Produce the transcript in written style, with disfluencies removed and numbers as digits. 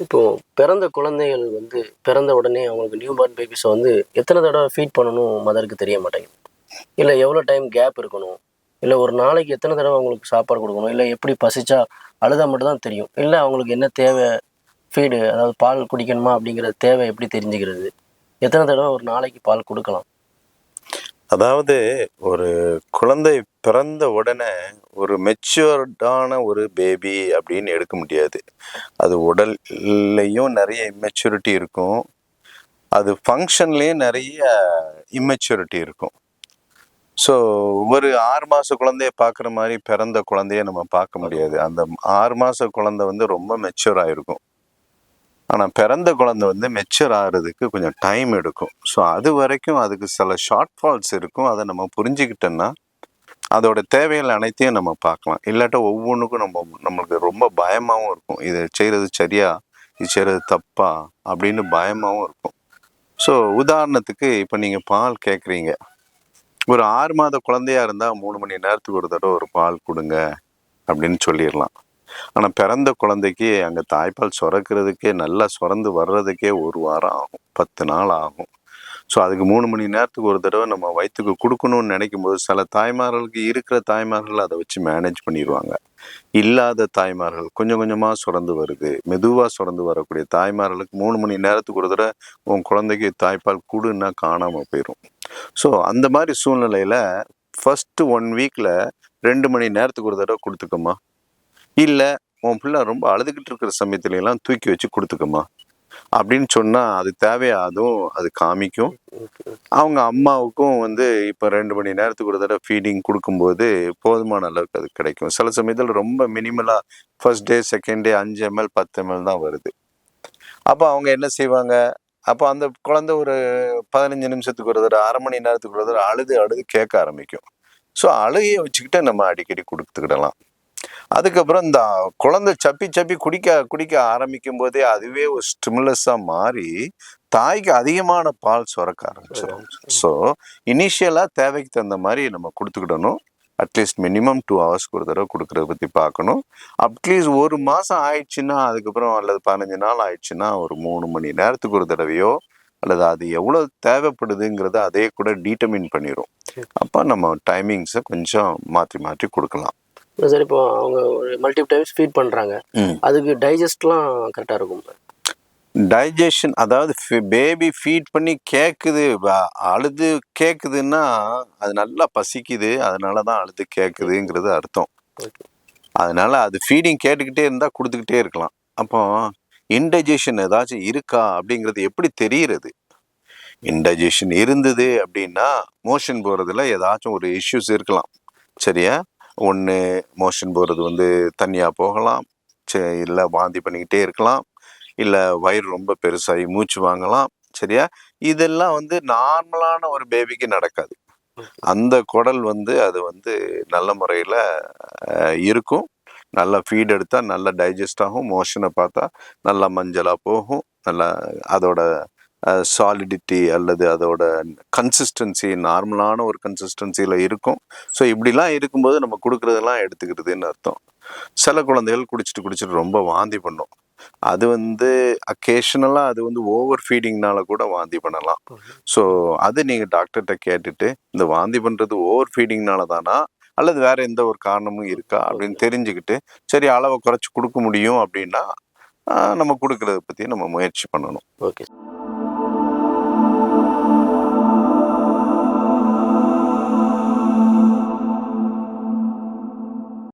இப்போ பிறந்த குழந்தைகள் வந்து பிறந்த உடனே அவங்களுக்கு நியூ பார்ன் பேபிஸ வந்து எத்தன தடவ ஃபீட் பண்ணணும் மதருக்கு தெரிய மாட்டேங்குது. இல்ல எவ்வளோ டைம் கேப் இருக்கணும்? இல்ல ஒரு நாளைக்கு எத்தன தடவ அவங்களுக்கு சாப்பாடு குடுக்கணும்? இல்ல எப்படி பசிச்சா அழுதா மட்டும் தான் தெரியும். இல்ல அவங்களுக்கு என்ன தேவை அதாவது பால் குடிக்கணுமா அப்படிங்கிற தேவை எப்படி தெரிஞ்சுக்கிறது? எத்தன தடவ ஒரு நாளைக்கு பால் குடுக்கலாம்? அதாவது ஒரு குழந்தை பிறந்த உடனே ஒரு மெச்சூர்டான ஒரு பேபி அப்படின்னு எடுக்க முடியாது. அது உடல்லையும் நிறைய இம்மெச்சூரிட்டி இருக்கும். அது ஃபங்க்ஷன்லேயும் நிறைய இம்மெச்சூரிட்டி இருக்கும். ஸோ ஒரு 6 மாத குழந்தைய பார்க்குற மாதிரி பிறந்த குழந்தைய நம்ம பார்க்க முடியாது. அந்த 6 மாத குழந்தை வந்து ரொம்ப மெச்சூர் ஆகிருக்கும். ஆனால் பிறந்த குழந்தை வந்து மெச்சூர் ஆகிறதுக்கு கொஞ்சம் டைம் எடுக்கும். ஸோ அது வரைக்கும் அதுக்கு சில ஷார்ட் ஃபால்ஸ் இருக்கும். அதை நம்ம புரிஞ்சுக்கிட்டோன்னா அதோட தேவைகள் அனைத்தையும் நம்ம பார்க்கலாம். இல்லாட்டா ஒவ்வொன்றுக்கும் நம்மளுக்கு ரொம்ப பயமாகவும் இருக்கும். இதை செய்கிறது சரியா, இது செய்கிறது தப்பா அப்படின்னு பயமாகவும் இருக்கும். ஸோ உதாரணத்துக்கு இப்போ நீங்கள் பால் கேட்குறீங்க. ஒரு 6 மாத குழந்தையா இருந்தால் 3 மணி நேரத்துக்கு ஒரு தடவை ஒரு பால் கொடுங்க அப்படின்னு சொல்லிடலாம். ஆனால் பிறந்த குழந்தைக்கு அங்கே தாய்ப்பால் சுரக்கிறதுக்கே நல்லா சுரந்து வர்றதுக்கே 1 வாரம் ஆகும், 10 நாள் ஆகும். ஸோ அதுக்கு 3 மணி நேரத்துக்கு ஒரு தடவை நம்ம வயிற்றுக்கு கொடுக்கணும்னு நினைக்கும் போது சில தாய்மார்களுக்கு இருக்கிற தாய்மார்கள் அதை வச்சு மேனேஜ் பண்ணிடுவாங்க. இல்லாத தாய்மார்கள் கொஞ்சம் கொஞ்சமாக சுரந்து வருது, மெதுவாக சுரந்து வரக்கூடிய தாய்மார்களுக்கு 3 மணி நேரத்துக்கு ஒரு தடவை உன் குழந்தைக்கு தாய்ப்பால் கொடுன்னா காணாமல் போயிடும். ஸோ அந்த மாதிரி சூழ்நிலையில் ஃபஸ்ட்டு 1 வீக்கில் 2 மணி நேரத்துக்கு ஒரு தடவை கொடுத்துக்கம்மா, இல்லை உன் பிள்ளை ரொம்ப அழுதுகிட்டு இருக்கிற சமயத்துலலாம் தூக்கி வச்சு கொடுத்துக்கம்மா அப்படின்னு சொன்னால் அது தேவையாதும் அது காமிக்கும். அவங்க அம்மாவுக்கும் வந்து இப்போ 2 மணி நேரத்துக்கு ஒரு தடவை ஃபீடிங் கொடுக்கும்போது போதுமான அளவுக்கு அது கிடைக்கும். சில சமயத்தில் ரொம்ப மினிமலாக first day second day 5 ml 10 ml தான் வருது. அப்போ அவங்க என்ன செய்வாங்க, அப்போ அந்த குழந்தை ஒரு 15 நிமிஷத்துக்கு ஒரு தடவை, அரை மணி நேரத்துக்கு ஒரு தடவை அழுது கேட்க ஆரம்பிக்கும். ஸோ அழுகையை வச்சுக்கிட்டு நம்ம அடிக்கடி கொடுத்துக்கிடலாம். அதுக்கப்புறம் இந்த குழந்தை சப்பி குடிக்க ஆரம்பிக்கும் போதே அதுவே ஒரு ஸ்டிமுலஸாக மாறி தாய்க்கு அதிகமான பால் சுரக்க ஆரம்பிச்சிடும். ஸோ இனிஷியலாக தேவைக்கு தகுந்த மாதிரி நம்ம கொடுத்துக்கிடணும். அட்லீஸ்ட் மினிமம் 2 ஹவர்ஸ்க்கு ஒரு தடவை கொடுக்குறத பற்றி பார்க்கணும். அட்லீஸ்ட் 1 மாதம் ஆயிடுச்சுன்னா, அதுக்கப்புறம் அல்லது 15 நாள் ஆயிடுச்சுன்னா ஒரு 3 மணி நேரத்துக்கு ஒரு தடவையோ அல்லது அது எவ்வளோ தேவைப்படுதுங்கிறத அதே கூட டீட்டர்மின் பண்ணிடும். அப்போ நம்ம டைமிங்ஸை கொஞ்சம் மாற்றி கொடுக்கலாம். சார் இப்போ அவங்க ஒரு மல்டிபிள் டைம்ஸ் ஃபீட் பண்ணுறாங்க, அதுக்கு டைஜஸ்ட்லாம் கரெக்டாக இருக்கும்? டைஜஷன் அதாவது பேபி ஃபீட் பண்ணி கேட்குது, அழுது கேட்குதுன்னா அது நல்லா பசிக்குது, அதனால தான் அழுது கேட்குதுங்கிறது அர்த்தம். அதனால அது ஃபீடிங் கேட்டுக்கிட்டே இருந்தால் கொடுத்துக்கிட்டே இருக்கலாம். அப்போ இன்டைஜஷன் ஏதாச்சும் இருக்கா அப்படிங்கிறது எப்படி தெரிகிறது? இன்டைஜஷன் இருந்தது அப்படின்னா மோஷன் போகிறதுல ஏதாச்சும் ஒரு இஷ்யூஸ் இருக்கலாம். சரியா? ஒன்று மோஷன் போகிறது வந்து தனியாக போகலாம், இல்லை வாந்தி பண்ணிக்கிட்டே இருக்கலாம், இல்லை வயிறு ரொம்ப பெருசாகி மூச்சு வாங்கலாம். சரியா? இதெல்லாம் வந்து நார்மலான ஒரு பேபிக்கு நடக்காது. அந்த குடல் வந்து அது வந்து நல்ல முறையில் இருக்கும். நல்லா ஃபீட் எடுத்தால் நல்லா டைஜஸ்ட் ஆகும். மோஷனை பார்த்தா நல்லா மஞ்சளாக போகும். நல்லா அதோட சாலிடிட்டி அல்லது அதோட கன்சிஸ்டன்சி நார்மலான ஒரு கன்சிஸ்டன்சியில் இருக்கும். ஸோ இப்படிலாம் இருக்கும்போது நம்ம கொடுக்குறதெல்லாம் எடுத்துக்கிறதுன்னு அர்த்தம். சில குழந்தைகள் குடிச்சிட்டு ரொம்ப வாந்தி பண்ணும். அது வந்து அக்கேஷனலாக அது வந்து ஓவர் ஃபீடிங்னால கூட வாந்தி பண்ணலாம். ஸோ அது நீங்கள் டாக்டர்கிட்ட கேட்டுட்டு இந்த வாந்தி பண்ணுறது ஓவர் ஃபீடிங்னால தானா அல்லது வேற எந்த ஒரு காரணமும் இருக்கா அப்படின்னு தெரிஞ்சுக்கிட்டு சரி அளவை குறைச்சி கொடுக்க முடியும் அப்படின்னா நம்ம கொடுக்கறத பற்றி நம்ம முயற்சி பண்ணணும். ஓகே.